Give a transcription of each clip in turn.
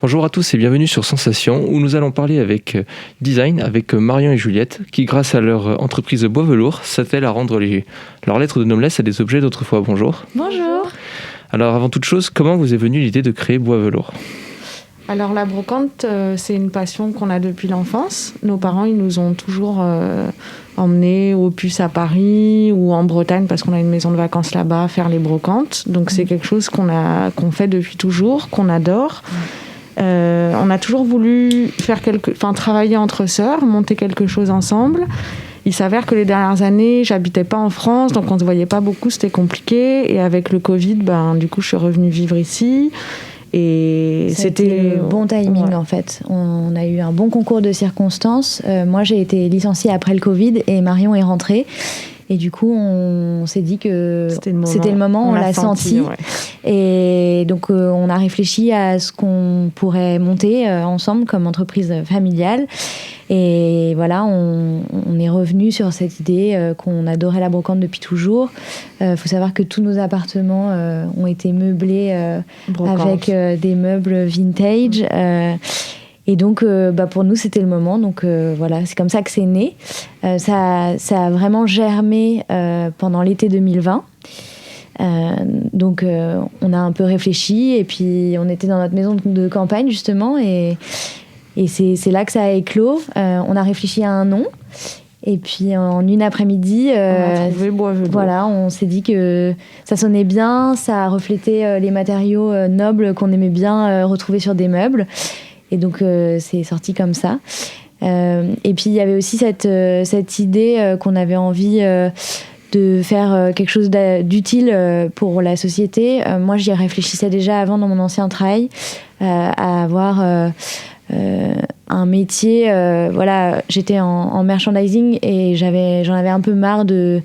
Bonjour à tous et bienvenue sur Sensation où nous allons parler avec design avec Marion et Juliette qui grâce à leur entreprise Bois Velours s'attellent à rendre leurs lettres de noblesse à des objets d'autrefois. Bonjour. Bonjour. Alors avant toute chose, comment vous est venue l'idée de créer Bois Velours ? Alors la brocante, c'est une passion qu'on a depuis l'enfance. Nos parents, ils nous ont toujours emmenés au Puce à Paris ou en Bretagne parce qu'on a une maison de vacances là-bas, faire les brocantes. Donc c'est quelque chose qu'on fait depuis toujours, qu'on adore. On a toujours voulu travailler entre sœurs, monter quelque chose ensemble. Il s'avère que les dernières années, j'habitais pas en France, donc on se voyait pas beaucoup, c'était compliqué. Et avec le Covid, du coup, je suis revenue vivre ici. Et c'était le bon timing en fait. On a eu un bon concours de circonstances. Moi, j'ai été licenciée après le Covid et Marion est rentrée. Et du coup, on s'est dit que c'était le moment, on l'a senti. Ouais. Et donc, on a réfléchi à ce qu'on pourrait monter ensemble comme entreprise familiale. Et voilà, on est revenu sur cette idée qu'on adorait la brocante depuis toujours. Faut savoir que tous nos appartements ont été meublés avec des meubles vintage. Et donc, pour nous, c'était le moment. Donc, voilà, c'est comme ça que c'est né. Ça a vraiment germé pendant l'été 2020. Donc, on a un peu réfléchi. Et puis, on était dans notre maison de campagne, justement. Et c'est là que ça a éclos. On a réfléchi à un nom. Et puis, en une après-midi, on a trouvé Bois Velours. Voilà, on s'est dit que ça sonnait bien. Ça reflétait les matériaux nobles qu'on aimait bien retrouver sur des meubles. Et donc, c'est sorti comme ça. Et puis, il y avait aussi cette idée qu'on avait envie de faire quelque chose d'utile pour la société. Moi, j'y réfléchissais déjà avant dans mon ancien travail, à avoir un métier. Voilà, j'étais en merchandising et j'en avais un peu marre de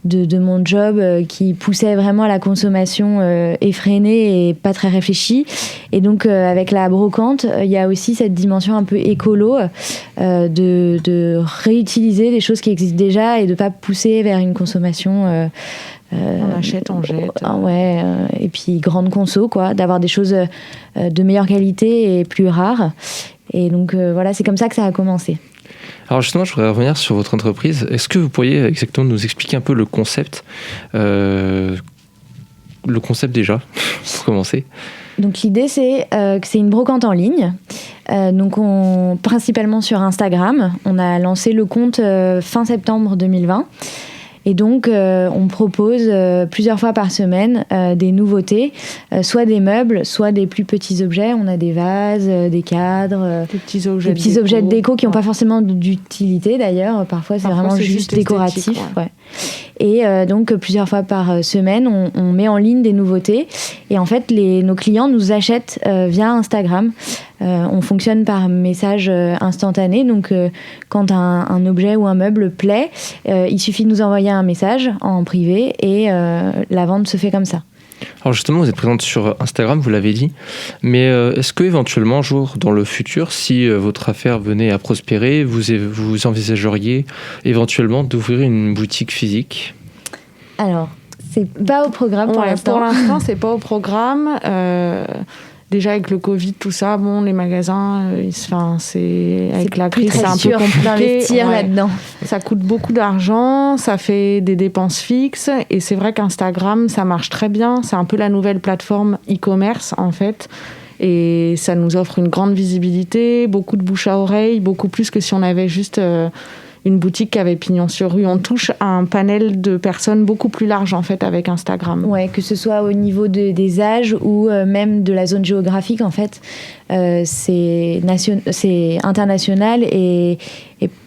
mon job qui poussait vraiment à la consommation effrénée et pas très réfléchie. Et donc, avec la brocante, il y a aussi cette dimension un peu écolo de réutiliser des choses qui existent déjà et de pas pousser vers une consommation... on achète, on jette. Et puis grande conso, quoi, d'avoir des choses de meilleure qualité et plus rares. Et donc, voilà, c'est comme ça que ça a commencé. Alors justement, je voudrais revenir sur votre entreprise. Est-ce que vous pourriez exactement nous expliquer un peu le concept déjà, pour commencer ? Donc l'idée, c'est que c'est une brocante en ligne. Donc principalement sur Instagram. On a lancé le compte fin septembre 2020. Et donc, on propose plusieurs fois par semaine des nouveautés, soit des meubles, soit des plus petits objets. On a des vases, des cadres, des petits objets de déco qui n'ont pas forcément d'utilité d'ailleurs. Parfois, c'est vraiment juste décoratif. Ouais. Et donc, plusieurs fois par semaine, on met en ligne des nouveautés. Et en fait, nos clients nous achètent via Instagram. On fonctionne par message instantané. Donc, quand un objet ou un meuble plaît, il suffit de nous envoyer un message en privé et la vente se fait comme ça. Alors justement, vous êtes présente sur Instagram, vous l'avez dit, mais est-ce qu'éventuellement, un jour dans le futur, si votre affaire venait à prospérer, vous envisageriez éventuellement d'ouvrir une boutique physique ? Alors, c'est pas au programme pour l'instant. Pour l'instant, c'est pas au programme. Déjà avec le Covid, tout ça, les magasins, avec la crise, c'est un peu compliqué d'investir là-dedans. Ça coûte beaucoup d'argent, ça fait des dépenses fixes, et c'est vrai qu'Instagram, ça marche très bien. C'est un peu la nouvelle plateforme e-commerce en fait, et ça nous offre une grande visibilité, beaucoup de bouche à oreille, beaucoup plus que si on avait juste une boutique qui avait pignon sur rue. On touche à un panel de personnes beaucoup plus large en fait avec Instagram. Ouais, que ce soit au niveau des âges ou même de la zone géographique en fait, c'est international et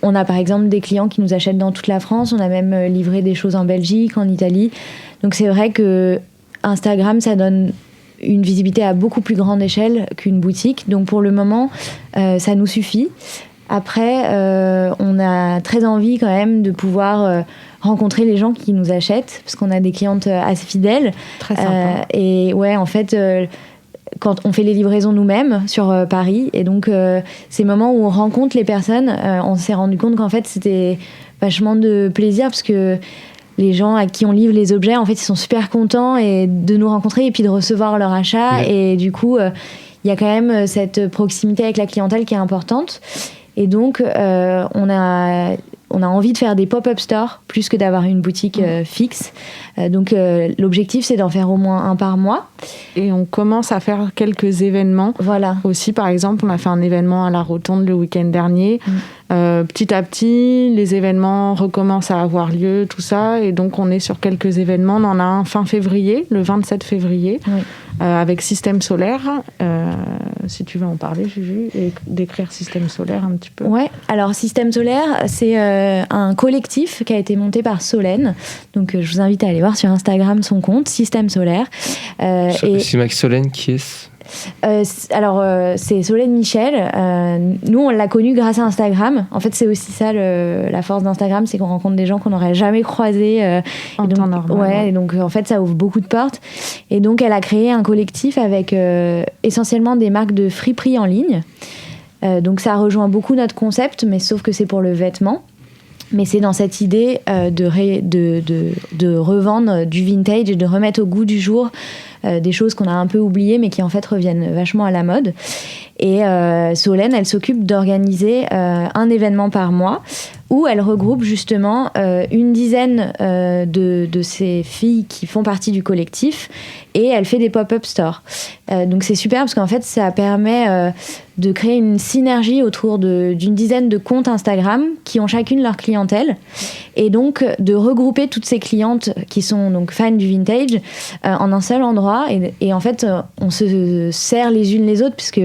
on a par exemple des clients qui nous achètent dans toute la France. On a même livré des choses en Belgique, en Italie. Donc c'est vrai que Instagram, ça donne une visibilité à beaucoup plus grande échelle qu'une boutique. Donc pour le moment, ça nous suffit. Après, on a très envie quand même de pouvoir rencontrer les gens qui nous achètent, parce qu'on a des clientes assez fidèles. Très sympa. Et ouais, en fait, quand on fait les livraisons nous-mêmes sur Paris, et donc ces moments où on rencontre les personnes, on s'est rendu compte qu'en fait, c'était vachement de plaisir, parce que les gens à qui on livre les objets, en fait, ils sont super contents de nous rencontrer et puis de recevoir leur achat. Ouais. Et du coup, y a quand même cette proximité avec la clientèle qui est importante. Et donc, on a envie de faire des pop-up stores plus que d'avoir une boutique fixe. Donc, l'objectif, c'est d'en faire au moins un par mois. Et on commence à faire quelques événements. Voilà. Aussi, par exemple, on a fait un événement à la Rotonde le week-end dernier. Petit à petit, les événements recommencent à avoir lieu, tout ça. Et donc, on est sur quelques événements. On en a un fin février, le 27 février, avec Système Solaire. Si tu veux en parler, Juju, et décrire Système Solaire un petit peu. Ouais, alors Système Solaire, c'est un collectif qui a été monté par Solène. Donc, je vous invite à aller voir sur Instagram son compte, Système Solaire. C'est Max Solène qui est... c'est Solène Michel. Nous, on l'a connue grâce à Instagram. En fait, c'est aussi ça la force d'Instagram, c'est qu'on rencontre des gens qu'on n'aurait jamais croisés en temps normal. Ouais, et donc en fait, ça ouvre beaucoup de portes. Et donc, elle a créé un collectif avec essentiellement des marques de friperie en ligne. Donc, ça rejoint beaucoup notre concept, mais sauf que c'est pour le vêtement. Mais c'est dans cette idée de revendre du vintage et de remettre au goût du jour des choses qu'on a un peu oubliées mais qui en fait reviennent vachement à la mode. Et Solène, elle s'occupe d'organiser un événement par mois où elle regroupe justement une dizaine de ces filles qui font partie du collectif et elle fait des pop-up stores. Donc c'est super parce qu'en fait ça permet de créer une synergie autour d'une dizaine de comptes Instagram qui ont chacune leur clientèle et donc de regrouper toutes ces clientes qui sont donc fans du vintage en un seul endroit et en fait on se sert les unes les autres puisque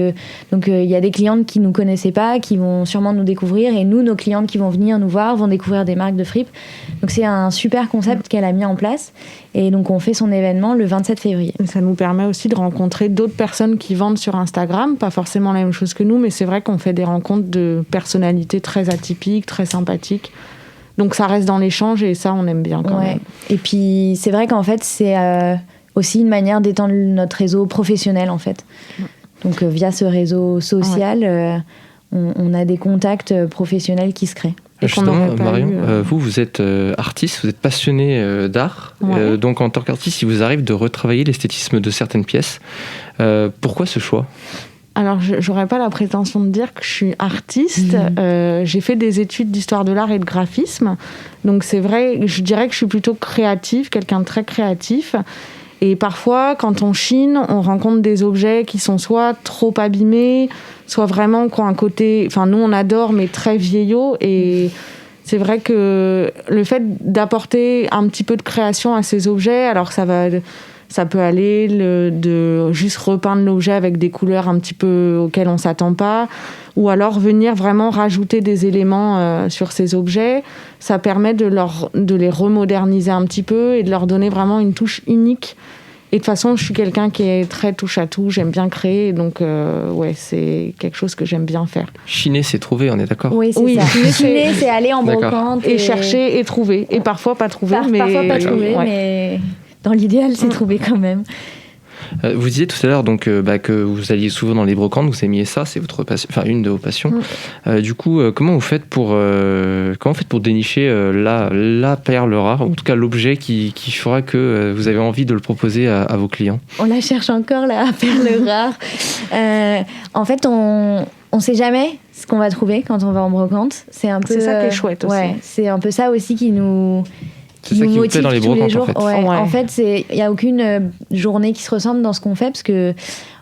donc il y a des clientes qui nous connaissaient pas qui vont sûrement nous découvrir et nous nos clientes qui vont venir nous voir vont découvrir des marques de fripe. Donc c'est un super concept qu'elle a mis en place et donc on fait son événement le 27 février. Ça nous permet aussi de rencontrer d'autres personnes qui vendent sur Instagram, pas forcément la même chose que nous, mais c'est vrai qu'on fait des rencontres de personnalités très atypiques, très sympathiques. Donc ça reste dans l'échange et ça on aime bien quand même. Et puis c'est vrai qu'en fait c'est aussi une manière d'étendre notre réseau professionnel en fait. Donc via ce réseau social, on a des contacts professionnels qui se créent. Justement, Marion, vous êtes artiste, vous êtes passionné d'art. Donc en tant qu'artiste, il vous arrive de retravailler l'esthétisme de certaines pièces. Pourquoi ce choix ? Alors, j'aurais pas la prétention de dire que je suis artiste. J'ai fait des études d'histoire de l'art et de graphisme. Donc c'est vrai, je dirais que je suis plutôt créative, quelqu'un de très créatif. Et parfois, quand on chine, on rencontre des objets qui sont soit trop abîmés, soit vraiment qui ont un côté... Enfin, nous, on adore, mais très vieillot. Et c'est vrai que le fait d'apporter un petit peu de création à ces objets, alors ça peut aller de juste repeindre l'objet avec des couleurs un petit peu auxquelles on ne s'attend pas, ou alors venir vraiment rajouter des éléments sur ces objets. Ça permet de les remoderniser un petit peu et de leur donner vraiment une touche unique. Et de toute façon, je suis quelqu'un qui est très touche-à-tout, j'aime bien créer, donc c'est quelque chose que j'aime bien faire. Chiner, c'est trouver, on est d'accord ? Oui, c'est ça. Chiner, c'est aller en brocante. Et chercher et trouver. Et parfois pas trouver. Parfois pas trouver, mais... Dans l'idéal, c'est trouvé quand même. Vous disiez tout à l'heure donc, que vous alliez souvent dans les brocantes, vous aimiez ça, c'est votre passion, enfin une de vos passions. Du coup, comment vous faites pour dénicher la perle rare, en tout cas l'objet qui fera que vous avez envie de le proposer à vos clients ? On la cherche encore, la perle rare. En fait, on ne sait jamais ce qu'on va trouver quand on va en brocante. C'est ça qui est chouette aussi. Ouais, c'est un peu ça aussi qui nous... C'est ça qui vous plaît dans les brocantes, en fait. En fait, il n'y a aucune journée qui se ressemble dans ce qu'on fait, parce que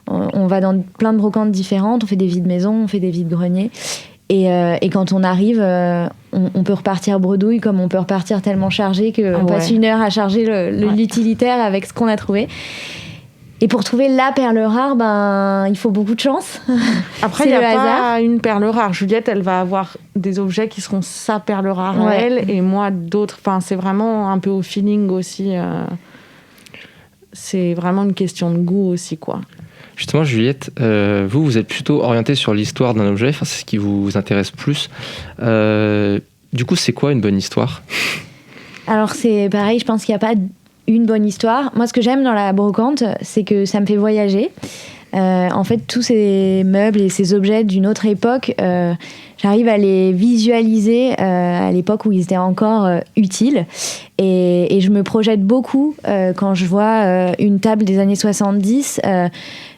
on va dans plein de brocantes différentes, on fait des vides maison, on fait des vides greniers. Et quand on arrive, on peut repartir bredouille, comme on peut repartir tellement chargé qu'on passe 1 heure à charger l'utilitaire avec ce qu'on a trouvé. Et pour trouver la perle rare, il faut beaucoup de chance. Après, il n'y a pas une perle rare. Juliette, elle va avoir des objets qui seront sa perle rare à elle, et moi, d'autres. Enfin, c'est vraiment un peu au feeling aussi. C'est vraiment une question de goût aussi, quoi. Justement, Juliette, vous êtes plutôt orientée sur l'histoire d'un objet, c'est ce qui vous intéresse plus. Du coup, c'est quoi une bonne histoire ? Alors, c'est pareil, je pense qu'il n'y a pas une bonne histoire. Moi, ce que j'aime dans la brocante, c'est que ça me fait voyager. En fait, tous ces meubles et ces objets d'une autre époque, j'arrive à les visualiser à l'époque où ils étaient encore utiles. Et je me projette beaucoup quand je vois une table des années 70.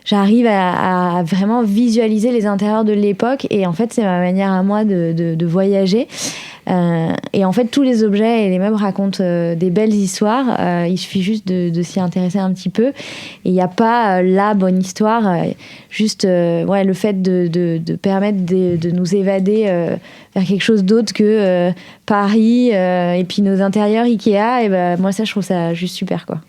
J'arrive à vraiment visualiser les intérieurs de l'époque. Et en fait, c'est ma manière à moi de voyager. Et en fait, tous les objets et les meubles racontent des belles histoires. Il suffit juste de s'y intéresser un petit peu. Et il n'y a pas la bonne histoire. Juste le fait de permettre de nous évader vers quelque chose d'autre que Paris et puis nos intérieurs Ikea. Et ben, moi, ça, je trouve ça juste super, quoi.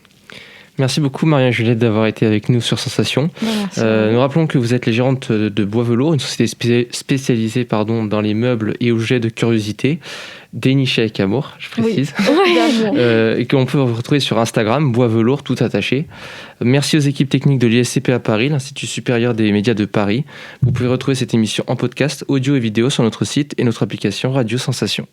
Merci beaucoup Maria-Juliette d'avoir été avec nous sur Sensation. Nous rappelons que vous êtes les gérantes de Bois Velours, une société spécialisée dans les meubles et objets de curiosité, dénichés avec amour, je précise, et qu'on peut vous retrouver sur Instagram, Bois Velours, tout attaché. Merci aux équipes techniques de l'ISCP à Paris, l'Institut supérieur des médias de Paris. Vous pouvez retrouver cette émission en podcast, audio et vidéo sur notre site et notre application Radio Sensation.